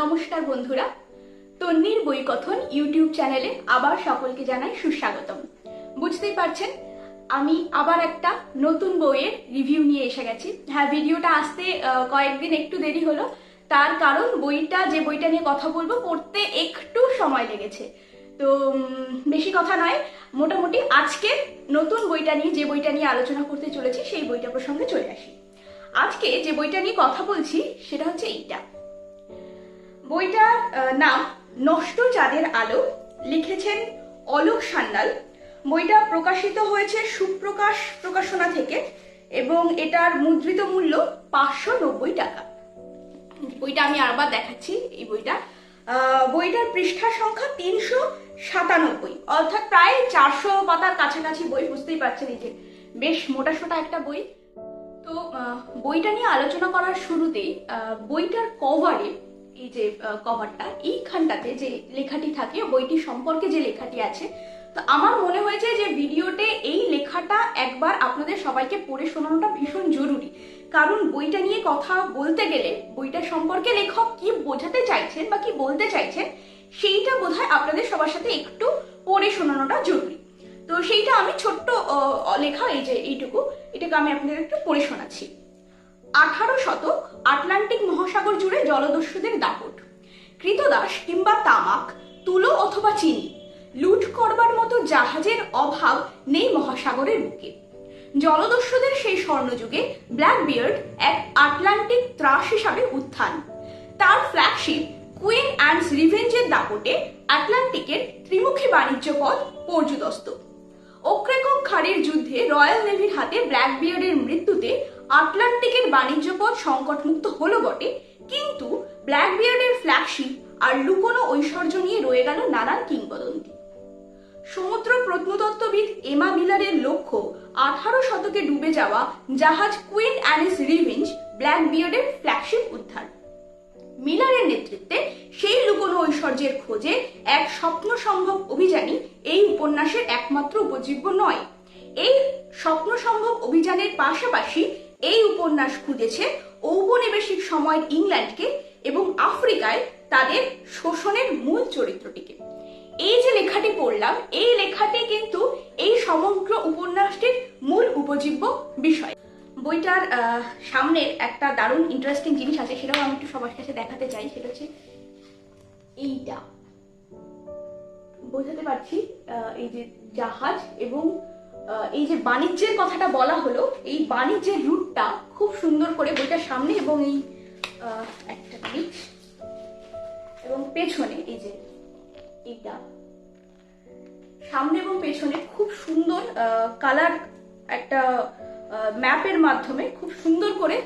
নমস্কার বন্ধুরা, তন্নির বই কথন ইউটিউব চ্যানেলে আবার সকলকে জানাই সুস্বাগতম। বুঝতেই পারছেন আমি আবার একটা নতুন বইয়ের রিভিউ নিয়ে এসে গেছি। হ্যাঁ, ভিডিওটা আসতে কয়েকদিন একটু দেরি হলো, তার কারণ যে বইটা নিয়ে কথা বলবো পড়তে একটু সময় লেগেছে। তো বেশি কথা নয়, মোটামুটি আজকে নতুন বইটা নিয়ে যে বইটা নিয়ে আলোচনা করতে চলেছি সেই বইটা প্রসঙ্গে চলে আসি। আজকে যে বইটা নিয়ে কথা বলছি সেটা হচ্ছে এইটা। বইটার নাম নষ্ট চাঁদের আলো, লিখেছেন অলোক সান্যাল। বইটা প্রকাশিত হয়েছে সুপ্রকাশ প্রকাশনা থেকে এবং এটার মুদ্রিত মূল্য 590 টাকা। বইটা আমি আবার দেখাচ্ছি। এই বইটার পৃষ্ঠা সংখ্যা 397, অর্থাৎ প্রায় 400 পাতার কাছাকাছি বই। বুঝতেই পারছেন এই যে বেশ মোটাসোটা একটা বই। তো বইটা নিয়ে আলোচনা করার শুরুতেই বইটার কভারে, এই যে কভারটা, এইখানটাতে যে লেখাটি থাকে, বইটি সম্পর্কে যে লেখাটি আছে, তো আমার মনে হয়েছে যে ভিডিওতে এই লেখাটা একবার আপনাদের সবাইকে পড়ে শোনানোটা ভীষণ জরুরি। কারণ বইটা নিয়ে কথা বলতে গেলে বইটা সম্পর্কে লেখক কি বোঝাতে চাইছেন বা কি বলতে চাইছেন সেইটা বোধহয় আপনাদের সবার সাথে একটু পড়ে শোনানোটা জরুরি। তো সেইটা আমি ছোট্ট লেখা, এই যে এটাকে আমি আপনাদের একটু পড়ে শোনাচ্ছি। 18 শতক আটলান্টিক মহাসাগর জুড়ে জলদস্যুদের দাপট। কৃতদাস কিংবা তামাক, তুলো অথবা চিনি লুট করবার মতো জাহাজের অভাব নেই মহাসাগরের বুকে। জলদস্যুদের সেই স্বর্ণযুগে ব্ল্যাক বিয়ার্ড এক আটলান্টিক ত্রাস হিসাবে উত্থান। তার ফ্ল্যাগশিপ কুইন অ্যান্ডস রিভেঞ্জের দাপটে আটলান্টিকের ত্রিমুখী বাণিজ্য পথ পর্যুদস্ত। ওক্রেকক খাড়ির যুদ্ধে রয়্যাল নেভির হাতে ব্ল্যাক বিয়ার্ডের মৃত্যুতে আটলান্টিকের বাণিজ্য পথ সংকটমুক্ত হলো বটে, কিন্তু ব্ল্যাক বিয়ার্ডের ফ্ল্যাগশিপ আর লুকোনো ঐশ্বর্য নিয়ে রয়ে গেল নানান কিংবদন্তি। সমুদ্র প্রত্নতত্ত্ববিদ এমা মিলারের লক্ষ্য 18 শতকে ডুবে যাওয়া জাহাজ কুইন অ্যানিস রিভেঞ্জ ব্ল্যাক বিয়ার্ডের ফ্ল্যাগশিপ উদ্ধার। মিলারের নেতৃত্বে সেই লুকোনো ঐশ্বর্যের খোঁজে এক স্বপ্ন সম্ভব অভিযানই এই উপন্যাসের একমাত্র উপজীব্য নয়। এই স্বপ্ন সম্ভব অভিযানের পাশাপাশি এই উপন্যাস খুঁজেছে ঔপনিবেশিক সময়ের ইংল্যান্ডকে এবং আফ্রিকায় তাদের শোষণের মূল চরিত্রটিকে। এই যে লেখাটি পড়লাম, এই লেখাটি কিন্তু এই সমগ্র উপন্যাসটির মূল উপজীব্য বিষয়। বইটার সামনের একটা দারুণ ইন্টারেস্টিং জিনিস আছে, সেটাও আমি একটু সবার কাছে দেখাতে চাই। সেটা হচ্ছে এইটা, বোঝাতে পারছি, এই যে জাহাজ এবং এই যে বাণিজ্যের কথাটা বলা হলো, এই বাণিজ্যের রুটটা খুব সুন্দর করে বইটার সামনে এবং এই একটা দিক এবং পেছনে, এই যে এইটা সামনে এবং পেছনে খুব সুন্দর কালার একটা ম্যাপের মাধ্যমে খুব সুন্দর করে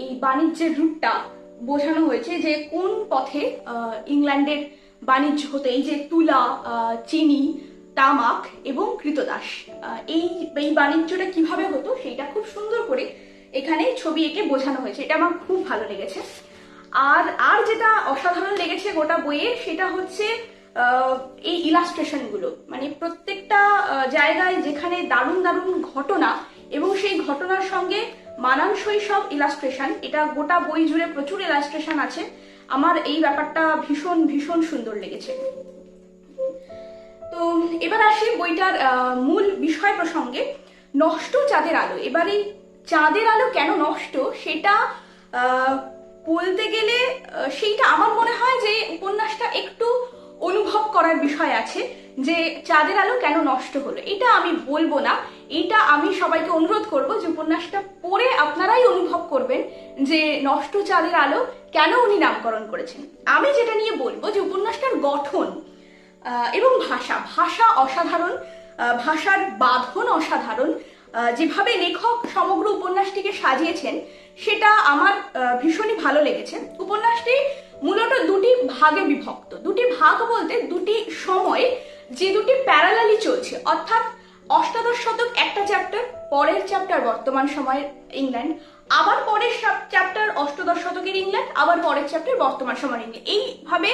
এই বাণিজ্যের রুটটা বোঝানো হয়েছে, যে কোন পথে ইংল্যান্ডের বাণিজ্য হতো। এই যে তুলা, চিনি, তামাক এবং কৃতদাস, এই বাণিজ্যটা কিভাবে হতো সেইটা খুব সুন্দর করে এখানে ছবি এঁকে বোঝানো হয়েছে। এটা আমার খুব ভালো লেগেছে। আর যেটা অসাধারণ লেগেছে গোটা বইয়ের, সেটা হচ্ছে এই ইলাস্ট্রেশন গুলো। মানে প্রত্যেকটা জায়গায় যেখানে দারুণ দারুণ ঘটনা এবং সেই ঘটনার সঙ্গে মানানসই সব ইলাস্ট্রেশন, এটা গোটা বই জুড়ে প্রচুর ইলাস্ট্রেশন আছে। আমার এই ব্যাপারটা ভীষণ ভীষণ সুন্দর লেগেছে। তো এবার আসি বইটার মূল বিষয় প্রসঙ্গে, নষ্ট চাঁদের আলো। এবার এই চাঁদের আলো কেন নষ্ট সেটা বলতে গেলে সেইটা আমার মনে হয় যে উপন্যাসটা একটু অনুভব করার বিষয় আছে, যে চাঁদের আলো কেন নষ্ট হলো। এটা আমি বলবো না, এটা আমি সবাইকে অনুরোধ করব যে উপন্যাসটা পড়ে আপনারাই অনুভব করবেন যে নষ্ট চাঁদের আলো কেন উনি নামকরণ করেছেন। আমি যেটা নিয়ে বলবো যে উপন্যাসটার গঠন এবং ভাষা অসাধারণ, ভাষার বাঁধন অসাধারণ। যেভাবে লেখক সমগ্র উপন্যাসটিকে সাজিয়েছেন সেটা আমার ভীষণই ভালো লেগেছে। উপন্যাসটি মূলত দুটি ভাগে বিভক্ত। দুটি ভাগ বলতে দুটি সময়, যে দুটি প্যারালালি চলছে, অর্থাৎ অষ্টাদশ শতক একটা চ্যাপ্টার, পরের চ্যাপ্টার বর্তমান সময়ের ইংল্যান্ড, আবার পরের চ্যাপ্টার অষ্টাদশ শতকের ইংল্যান্ড, আবার পরের চ্যাপ্টার বর্তমান সময়ের ইংল্যান্ড। এইভাবে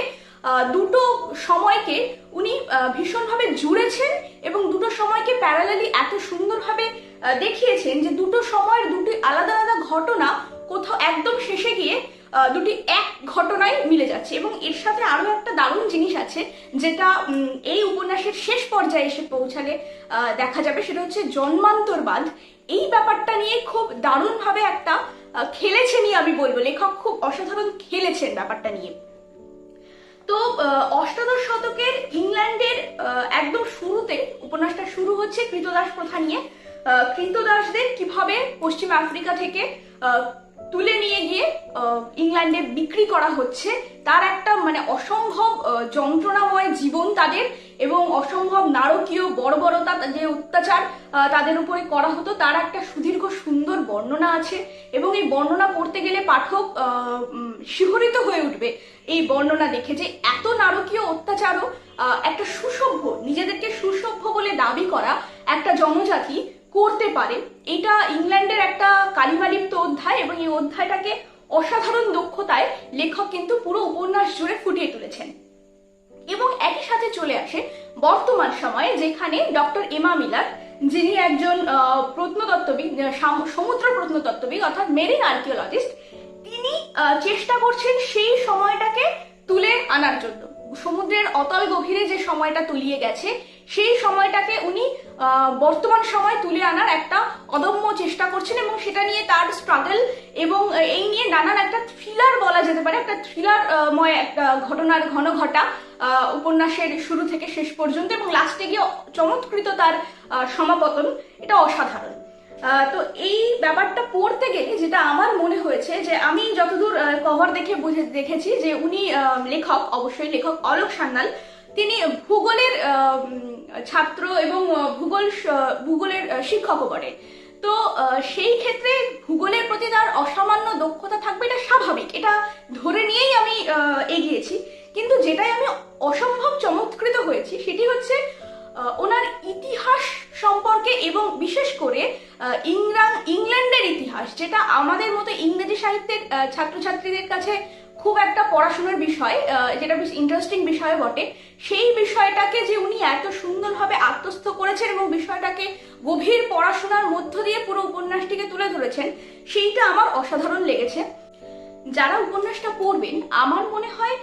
দুটো সময়কে উনি ভীষণভাবে জুড়েছেন এবং দুটো সময়কে প্যারালালি এত সুন্দরভাবে দেখিয়েছেন যে দুটো সময়ের দুটি আলাদা আলাদা ঘটনা কোথাও একদম শেষে গিয়ে দুটি এক ঘটনায় মিলে যাচ্ছে। এবং এর সাথে আরো একটা দারুণ জিনিস আছে যেটা এই উপন্যাসের শেষ পর্যায়ে এসে পৌঁছালে দেখা যাবে, সেটা হচ্ছে জন্মান্তরবাদ। এই ব্যাপারটা নিয়ে খুব দারুণভাবে একটা খেলেছেনই আমি বলবো, লেখক খুব অসাধারণ খেলেছেন ব্যাপারটা নিয়ে। তো অষ্টাদশ শতকের ইংল্যান্ডের একদম শুরুতে উপন্যাসটা শুরু হচ্ছে কৃতদাস প্রথা নিয়ে। কৃতদাসদের কিভাবে পশ্চিম আফ্রিকা থেকে তুলে নিয়ে গিয়ে ইংল্যান্ডে বিক্রি করা হচ্ছে, তার একটা মানে অসম্ভব যন্ত্রণাময় জীবন তাদের, এবং অসম্ভব নারকীয় বর্বরতা, যে অত্যাচার তাদের উপরে করা হতো, তার একটা সুদীর্ঘ সুন্দর বর্ণনা আছে। এবং এই বর্ণনা পড়তে গেলে পাঠক শিহরিত হয়ে উঠবে এই বর্ণনা দেখে, যে এত নারকীয় অত্যাচারও একটা সুসভ্য, নিজেদেরকে সুসভ্য বলে দাবি করা একটা জনজাতি করতে পারে। এটা ইংল্যান্ডের একটা কালিমালিপ্ত অধ্যায়, এবং এই অধ্যায়টাকে অসাধারণ দক্ষতায় লেখক কিন্তু পুরো উপন্যাস জুড়ে ফুটিয়ে তুলেছেন। এবং একই সাথে চলে আসে বর্তমান সময়ে, যেখানে ডক্টর এমা মিলার, যিনি একজন প্রত্নতত্ত্ববিদ, সমুদ্র প্রত্নতত্ত্ববিদ অর্থাৎ মেরিন আর্কিওলজিস্ট, তিনি চেষ্টা করছেন সেই সময়টাকে তুলে আনার জন্য। সমুদ্রের অতল গভীরে যে সময়টা তলিয়ে গেছে, সেই সময়টাকে উনি বর্তমান সময় তুলে আনার একটা অদম্য চেষ্টা করছেন, এবং সেটা নিয়ে তার স্ট্রাগল, এবং এই নিয়ে নানান একটা থ্রিলার বলা যেতে পারে, একটা থ্রিলারময় একটা ঘটনার ঘন ঘটা উপন্যাসের শুরু থেকে শেষ পর্যন্ত, এবং লাস্টে গিয়ে চমৎকৃত তার সমাপতন। এটা অসাধারণ। তো এই ব্যাপারটা পড়তে গেলে যেটা আমার মনে হয়েছে, যে আমি যতদূর কভার দেখে দেখেছি যে উনি লেখক, অবশ্যই লেখক অলোক সান্যাল, তিনি ভূগোলের ছাত্র এবং ভূগোলের শিক্ষকও বটে। তো সেই ক্ষেত্রে ভূগোলের প্রতি তার অসামান্য দক্ষতা থাকবে, এটা স্বাভাবিক, এটা ধরে নিয়েই আমি এগিয়েছি। কিন্তু যেটাই আমি অসম্ভব চমৎকৃত হয়েছি সেটি হচ্ছে ওনার ইতিহাস সম্পর্কে, এবং বিশেষ করে ইংল্যান্ডের ইতিহাস, যেটা আমাদের মতো ইংরেজি সাহিত্যের ছাত্রছাত্রীদের কাছে খুব একটা পড়াশোনার বিষয়, যেটা বেশ ইন্টারেস্টিং বিষয় বটে, সেই বিষয়টাকে যে উনি এত সুন্দরভাবে আত্মস্থ করেছেন এবং বিষয়টাকে গভীর পড়াশোনার মধ্য দিয়ে পুরো উপন্যাসটিকে তুলে ধরেছেন, সেইটা আমার অসাধারণ লেগেছে। যারা উপন্যাসটা পড়বেন, আমার মনে হয়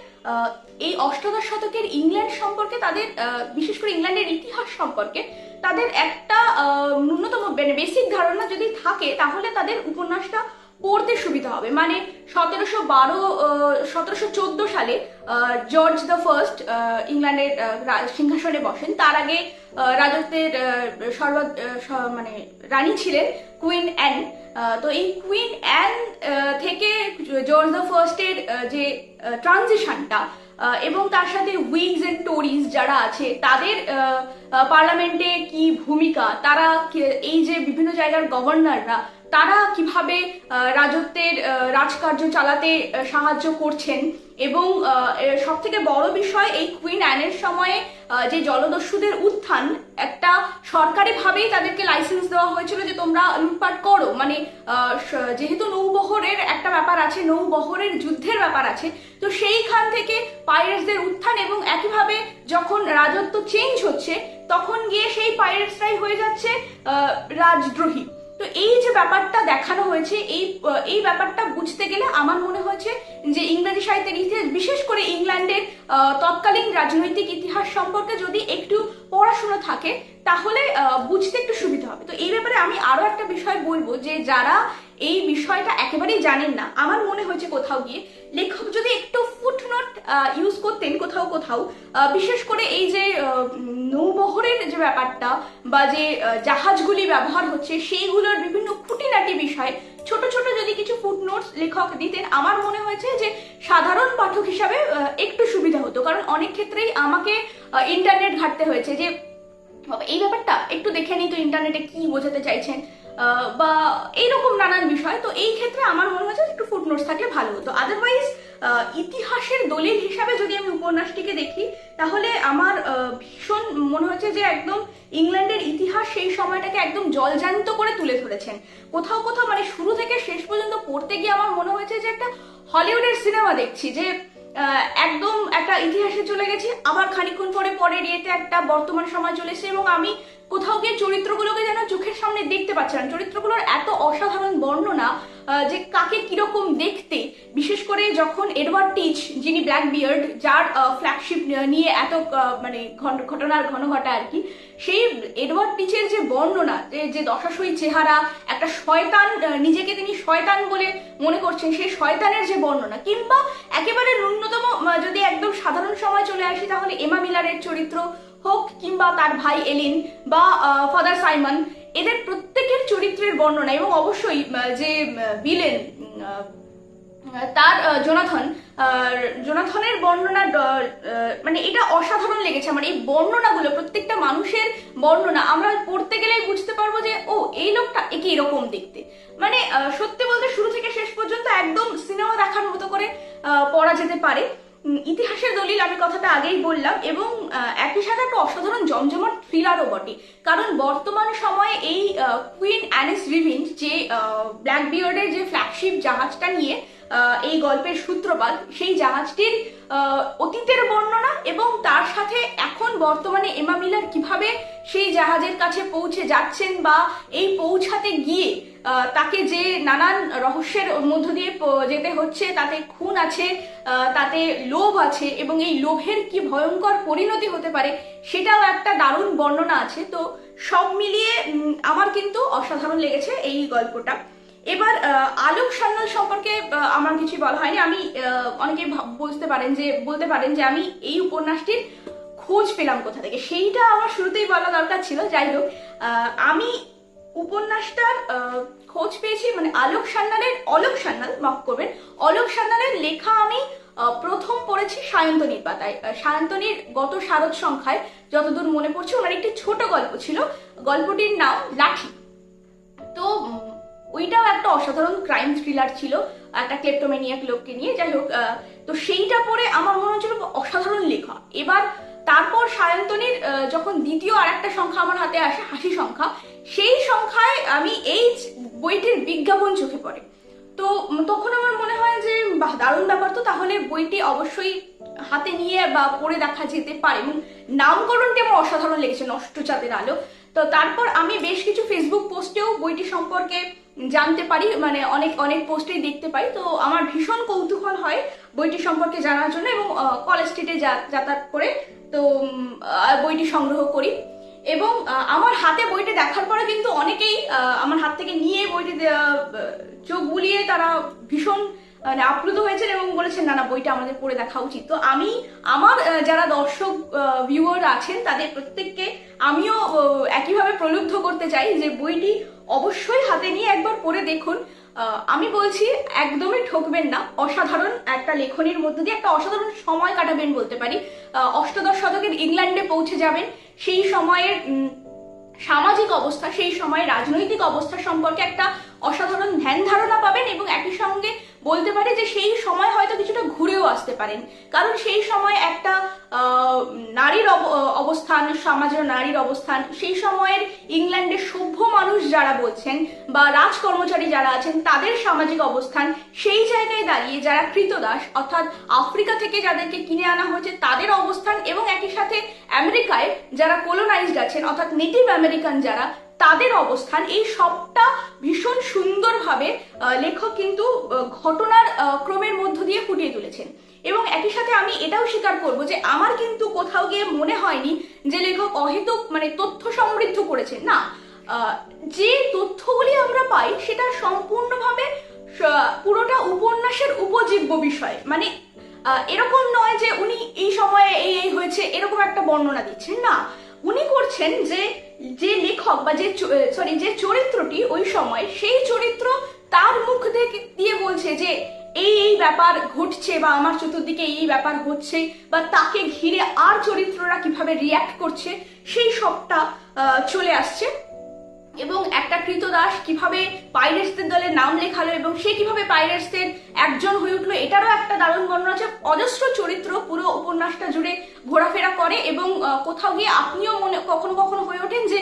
এই অষ্টাদশ শতকের ইংল্যান্ড সম্পর্কে, তাদের বিশেষ করে ইংল্যান্ডের ইতিহাস সম্পর্কে তাদের একটা ন্যূনতম বেসিক ধারণা যদি থাকে, তাহলে তাদের উপন্যাসটা পড়তে সুবিধা হবে। মানে 1714 সালে জর্জ দ্য ফার্স্ট ইংল্যান্ডের সিংহাসনে বসেন। তার আগে রাজত্বের মানে রানী ছিলেন কুইন অ্যান। তো এই কুইন অ্যান থেকে জর্জ দ্য ফার্স্টের যে ট্রানজিশনটা, এবং তার সাথে উইগস এন্ড টোরিজ যারা আছে তাদের পার্লামেন্টে কি ভূমিকা, তারা এই যে বিভিন্ন জায়গার গভর্নররা তারা কিভাবে রাজত্বের রাজকার্য চালাতে সাহায্য করছেন, এবং সব থেকে বড় বিষয়, এই কুইন অ্যানের সময়ে যে জলদস্যুদের উত্থান, একটা সরকারিভাবেই তাদেরকে লাইসেন্স দেওয়া হয়েছিল যে তোমরা লুটপাট করো, মানে যেহেতু নৌবহরের একটা ব্যাপার আছে, নৌবহরের যুদ্ধের ব্যাপার আছে, তো সেইখান থেকে পাইরেটসদের উত্থান, এবং একইভাবে যখন রাজত্ব চেঞ্জ হচ্ছে তখন গিয়ে সেই পাইরেটসরাই হয়ে যাচ্ছে রাজদ্রোহী। তো এই যে ব্যাপারটা দেখানো হয়েছে, এই ব্যাপারটা বুঝতে গেলে আমার মনে হয়েছে যে ইংরেজি সাহিত্যের ইতিহাস, বিশেষ করে ইংল্যান্ডের তৎকালীন রাজনৈতিক ইতিহাস সম্পর্কে যদি একটু পড়াশোনা থাকে, তাহলে বুঝতে একটু সুবিধা হবে। তো এই ব্যাপারে আমি আরো একটা বিষয় বলবো, যে যারা এই বিষয়টা একেবারেই জানেন না, আমার মনে হয়েছে কোথাও গিয়ে লেখক যদি একটু ফুটনোট ইউজ করতেন কোথাও কোথাও, বিশেষ করে এই যে নৌবহরের যে ব্যাপারটা বা যে জাহাজগুলি ব্যবহার হচ্ছে, সেইগুলোর বিভিন্ন খুঁটিনাটি বিষয় ছোট ছোট যদি কিছু ফুটনোটস লেখক দিতেন, আমার মনে হয়েছে যে সাধারণ পাঠক হিসাবে একটু সুবিধা হতো। কারণ অনেক ক্ষেত্রেই আমাকে ইন্টারনেট ঘাঁটতে হয়েছে, যে এই ব্যাপারটা একটু দেখে নিই তো ইন্টারনেটে কি বোঝাতে চাইছেন, বা এইরকম নানান বিষয়। তো এই ক্ষেত্রে আমার মনে হচ্ছে একটু ফুটনোটস থাকলে ভালো হতো। আদারওয়াইজ ইতিহাসের দলিল হিসাবে যদি আমি উপন্যাসটিকে দেখি, তাহলে আমার ভীষণ মনে হচ্ছে যে একদম ইংল্যান্ডের ইতিহাস সেই সময়টাকে একদম জলজান্ত করে তুলে ধরেছেন। কোথাও কোথাও মানে শুরু থেকে শেষ পর্যন্ত পড়তে গিয়ে আমার মনে হয়েছে যে একটা হলিউডের সিনেমা দেখছি, যে একদম একটা ইতিহাসে চলে গেছি, আবার খানিকক্ষণ পরে পরের ইয়েতে একটা বর্তমান সময় চলে এসেছে, এবং আমি কোথাও গিয়ে চরিত্রগুলোকে যেন চোখের সামনে দেখতে পাচ্ছিলাম। চরিত্রগুলোর এত অসাধারণ বর্ণনা যে কাকে কিরকম দেখতে, বিশেষ করে যখন এডওয়ার্ড টিচ, যিনি ব্ল্যাক বিয়ার্ড, যার ফ্ল্যাগশিপ নিয়ে এত মানে ঘটনার ঘন ঘটা আর কি, সেই এডওয়ার্ড টিচের যে বর্ণনা, যে দশাশয়ী চেহারা, একটা শয়তান, নিজেকে তিনি শয়তান বলে মনে করছেন, সেই শয়তানের যে বর্ণনা, কিংবা একেবারে ন্যূনতম যদি একদম সাধারণ সময় চলে আসি তাহলে এমা মিলারের চরিত্র হোক, কিংবা তার ভাই এলিন বা ফাদার সাইমন, এদের প্রত্যেকের চরিত্রের বর্ণনা, এবং অবশ্যই যে ভিলেন তার জোনাথনের বর্ণনা, মানে এটা অসাধারণ লেগেছে আমার। এই বর্ণনাগুলো, প্রত্যেকটা মানুষের বর্ণনা আমরা পড়তে গেলেই বুঝতে পারবো যে ও এই লোকটা একে এরকম দেখতে। মানে সত্যি বলতে শুরু থেকে শেষ পর্যন্ত একদম সিনেমা দেখার মতো করে পড়া যেতে পারে। ইতিহাসের দলিল, আমি কথাটা আগেই বললাম, এবং একই সাথে একটা অসাধারণ জমজমাট থ্রিলারও বটে। কারণ বর্তমান সময়ে এই কুইন অ্যানিস রিভেঞ্জ, যে ব্ল্যাক বিয়ার্ডের যে ফ্ল্যাগশিপ জাহাজটা নিয়ে এই গল্পের সূত্রপাত, সেই জাহাজটির অতীতের বর্ণনা, এবং তার সাথে এখন বর্তমানে এমা মিলার কিভাবে সেই জাহাজের কাছে পৌঁছে যাচ্ছেন, বা এই পৌঁছাতে গিয়ে তাকে যে নানান রহস্যের মধ্য দিয়ে যেতে হচ্ছে, তাতে খুন আছে, তাতে লোভ আছে, এবং এই লোভের কি ভয়ঙ্কর পরিণতি হতে পারে সেটাও একটা দারুণ বর্ণনা আছে। তো সব মিলিয়ে আমার কিন্তু অসাধারণ লেগেছে এই গল্পটা। এবার আলোক সান্যাল সম্পর্কে আমার কিছু বলা হয়নি। আমি অনেকে বলতে পারেন যে আমি এই উপন্যাসটির খোঁজ পেলাম কোথা থেকে, সেইটা আমার শুরুতেই বলা দরকার ছিল। যাই হোক, আমি উপন্যাসটার খোঁজ পেয়েছি, মানে অলোক সান্যালের লেখা আমি প্রথম পড়েছি সায়ন্তনীর পাতায়। সায়ন্তনীর গত শারদ সংখ্যায় যতদূর মনে পড়ছে ওনার একটি ছোট গল্প ছিল, গল্পটির নাম লাঠি। তো ওইটাও একটা অসাধারণ ক্রাইম থ্রিলার ছিল, একটা ক্লেপ্টোম্যানিয়াক লোককে নিয়ে। যাই হোক, তো সেইটা পড়ে আমার মনে হচ্ছিল অসাধারণ লেখা। এবার তারপর সায়ন্তনীর যখন দ্বিতীয় আর একটা সংখ্যা আমার হাতে আসে, হাসি সংখ্যা, সেই সংখ্যায় আমি এই বইটির বিজ্ঞাপন চোখে পড়ে। তো তখন আমার মনে হয় যে বাহ, দারুণ ব্যাপার, তো তাহলে বইটি অবশ্যই হাতে নিয়ে বা পড়ে দেখা যেতে পারে। এবং নামকরণটি আমার অসাধারণ লেগেছে, নষ্ট চাঁদের আলো। তো তারপর আমি বেশ কিছু ফেসবুক পোস্টেও বইটি সম্পর্কে জানতে পারি, মানে অনেক পোস্টেই দেখতে পাই। তো আমার ভীষণ কৌতূহল হয় বইটি সম্পর্কে জানার জন্য, এবং কলেজ স্ট্রিটে যাতায়াত করে তো বইটি সংগ্রহ করি। এবং আমার হাতে বইটি দেখার পরে কিন্তু অনেকেই আমার হাত থেকে নিয়ে বইটি চোখ বুলিয়ে তারা ভীষণ মানে আপ্লুত হয়েছেন এবং বলেছেন না বইটা আমাদের পড়ে দেখা উচিত। তো আমি আমার যারা দর্শক ভিউয়ার আছেন তাদের প্রত্যেককে আমিও একইভাবে প্রলুব্ধ করতে চাই যে বইটি অবশ্যই হাতে নিয়ে একবার পড়ে দেখুন। আমি বলছি একদমই ঠকবেন না, অসাধারণ একটা লেখনীর মধ্যে দিয়ে একটা অসাধারণ সময় কাটাবেন বলতে পারি। অষ্টাদশ শতকের ইংল্যান্ডে পৌঁছে যাবেন, সেই সময়ের সামাজিক অবস্থা, সেই সময় রাজনৈতিক অবস্থা সম্পর্কে একটা অসাধারণ ধ্যান ধারণা পাবেন, এবং একই সঙ্গে বলতে পারি যে সেই সময় হয়তো কিছুটা ঘুরেও আসতে পারেন। কারণ সেই সময় একটা নারীর অবস্থান, সমাজের নারীর অবস্থান, সেই সময়ের ইংল্যান্ডের সভ্য মানুষ যারা বলছেন বা রাজকর্মচারী যারা আছেন তাদের সামাজিক অবস্থান, সেই জায়গায় দাঁড়িয়ে যারা কৃতদাস অর্থাৎ আফ্রিকা থেকে যাদেরকে কিনে আনা হয়েছে তাদের অবস্থান, এবং একই সাথে আমেরিকায় যারা কোলোনাইজড আছেন অর্থাৎ নেটিভ আমেরিকান যারা, তাদের অবস্থান, এই সবটা ভীষণ সুন্দরভাবে লেখক কিন্তু ঘটনার ক্রমের মধ্য দিয়ে ফুটিয়ে তুলেছেন। এবং একই সাথে আমি এটাও স্বীকার করব যে আমার কিন্তু কোথাও গিয়ে মনে হয়নি যে লেখক অহেতুক মানে তথ্য সমৃদ্ধ করেছেন। না, যে তথ্যগুলি আমরা পাই সেটা সম্পূর্ণভাবে পুরোটা উপন্যাসের উপজীব্য বিষয়। মানে এরকম নয় যে উনি এই সময়ে এই হয়েছে এরকম একটা বর্ণনা দিচ্ছেন, না, উনি করছেন যে লেখক বা যে চরিত্রটি ওই সময়, সেই চরিত্র তার মুখ দিয়ে বলছে যে এই ব্যাপার ঘটছে বা আমার চতুর্দিকে এই ব্যাপার হচ্ছে, বা তাকে ঘিরে আর চরিত্ররা কিভাবে রিয়াক্ট করছে সেই সবটা চলে আসছে। এবং একটা কৃতদাস কিভাবে পাইরেটসদের দলে নাম লেখালো এবং সে কিভাবে পাইরেটসদের একজন হয়ে উঠলো, এটারও একটা দারুণ বর্ণনা আছে। অজস্র চরিত্র পুরো উপন্যাসটা জুড়ে ঘোরাফেরা করে, এবং কোথাও গিয়ে আপনিও কখনো কখনো হয়ে ওঠেন যে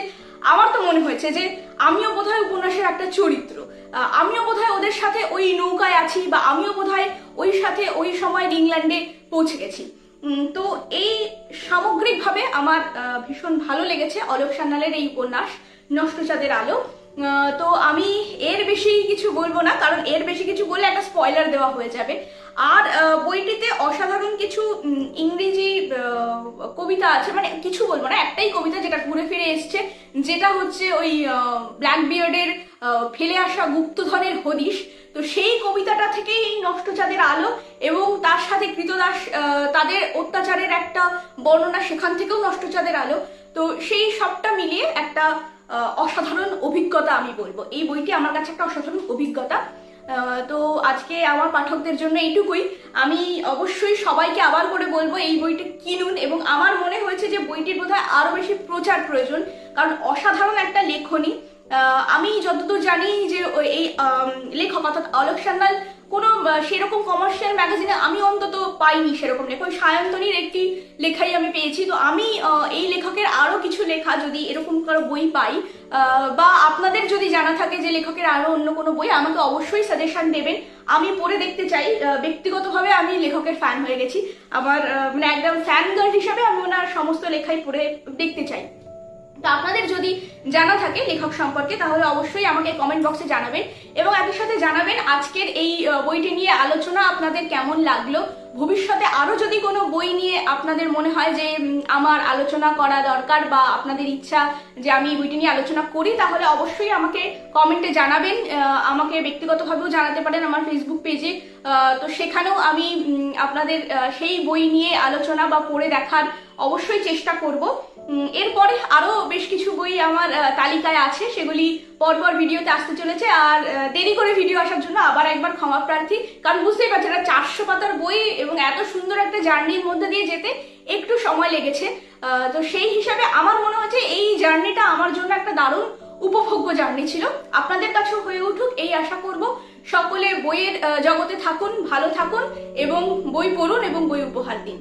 আমার তো মনে হয়েছে যে আমিও বোধহয় উপন্যাসের একটা চরিত্র, আমিও বোধহয় ওদের সাথে ওই নৌকায় আছি, বা আমিও বোধহয় ওই সাথে ওই সময়ের ইংল্যান্ডে পৌঁছে গেছি। তো এই সামগ্রিকভাবে আমার ভীষণ ভালো লেগেছে অলোক সান্যালের এই উপন্যাস নষ্ট চাঁদের আলো। তো আমি এর বেশি কিছু বলবো না, কারণ এর বেশি কিছু বললে একটা স্পয়লার দেওয়া হয়ে যাবে। আর বইটিতে অসাধারণ কিছু ইংরেজি কবিতা আছে, মানে কিছু বলবো না, একটাই কবিতা যেটা ঘুরে ফিরে এসছে, যেটা হচ্ছে ওই ব্ল্যাক বিয়ার্ডের ফেলে আসা গুপ্তধনের হদিশ। তো সেই কবিতাটা থেকেই এই নষ্ট চাঁদের আলো এবং তার সাথে কৃতদাস তাদের অত্যাচারের একটা বর্ণনা, সেখান থেকেও নষ্ট চাঁদের আলো। তো সেই সবটা মিলিয়ে একটা অসাধারণ অভিজ্ঞতা আমি বলবো। এই বইটি আমার কাছে একটা অসাধারণ অভিজ্ঞতা। তো আজকে আমার পাঠকদের জন্য এইটুকুই। আমি অবশ্যই সবাইকে আবার করে বলবো এই বইটি কিনুন, এবং আমার মনে হয়েছে যে বইটির বোধহয় আরো বেশি প্রচার প্রয়োজন, কারণ অসাধারণ একটা লেখনী। আমি যতদূর জানি যে এই লেখক অর্থাৎ অলোক সান্যাল কোনো সেরকম কমার্শিয়াল ম্যাগাজিনে আমি অন্তত পাইনি সেরকম লেখা। ওই সায়ন্তনীর একটি লেখাই আমি পেয়েছি। তো আমি এই লেখকের আরো কিছু লেখা যদি এরকম কারো বই পাই, বা আপনাদের যদি জানা থাকে যে লেখকের আরো অন্য কোনো বই, আমাকে অবশ্যই সাজেশন দেবেন, আমি পড়ে দেখতে চাই। ব্যক্তিগতভাবে আমি লেখকের ফ্যান হয়ে গেছি। আমার মানে একদম ফ্যান গার্ল হিসাবে আমি ওনার সমস্ত লেখাই পড়ে দেখতে চাই। তো আপনাদের যদি জানা থাকে লেখক সম্পর্কে, তাহলে অবশ্যই আমাকে কমেন্ট বক্সে জানাবেন, এবং একই সাথে জানাবেন আজকের এই বইটি নিয়ে আলোচনা আপনাদের কেমন লাগলো। ভবিষ্যতে আরো যদি কোনো বই নিয়ে আপনাদের মনে হয় যে আমার আলোচনা করা দরকার, বা আপনাদের ইচ্ছা যে আমি এই বইটি নিয়ে আলোচনা করি, তাহলে অবশ্যই আমাকে কমেন্টে জানাবেন। আমাকে ব্যক্তিগতভাবেও জানাতে পারেন আমার ফেসবুক পেজে। তো সেখানেও আমি আপনাদের সেই বই নিয়ে আলোচনা বা পড়ে দেখার অবশ্যই চেষ্টা করব। এরপরে আরো বেশ কিছু বই আমার তালিকায় আছে, সেগুলি পরপর ভিডিওতে আসতে চলেছে। আর দেরি করে ভিডিও আসার জন্য আবার একবার ক্ষমা প্রার্থী, কারণ বুঝতেই পারছেন এটা 400 পাতার বই এবং এত সুন্দর একটা জার্নির মধ্যে দিয়ে যেতে একটু সময় লেগেছে। তো সেই হিসাবে আমার মনে হচ্ছে এই জার্নিটা আমার জন্য একটা দারুণ উপভোগ্য জার্নি ছিল। আপনাদের কাছেও হয়ে উঠুক এই আশা করব। সকলে বইয়ের জগতে থাকুন, ভালো থাকুন এবং বই পড়ুন এবং বই উপহার দিন।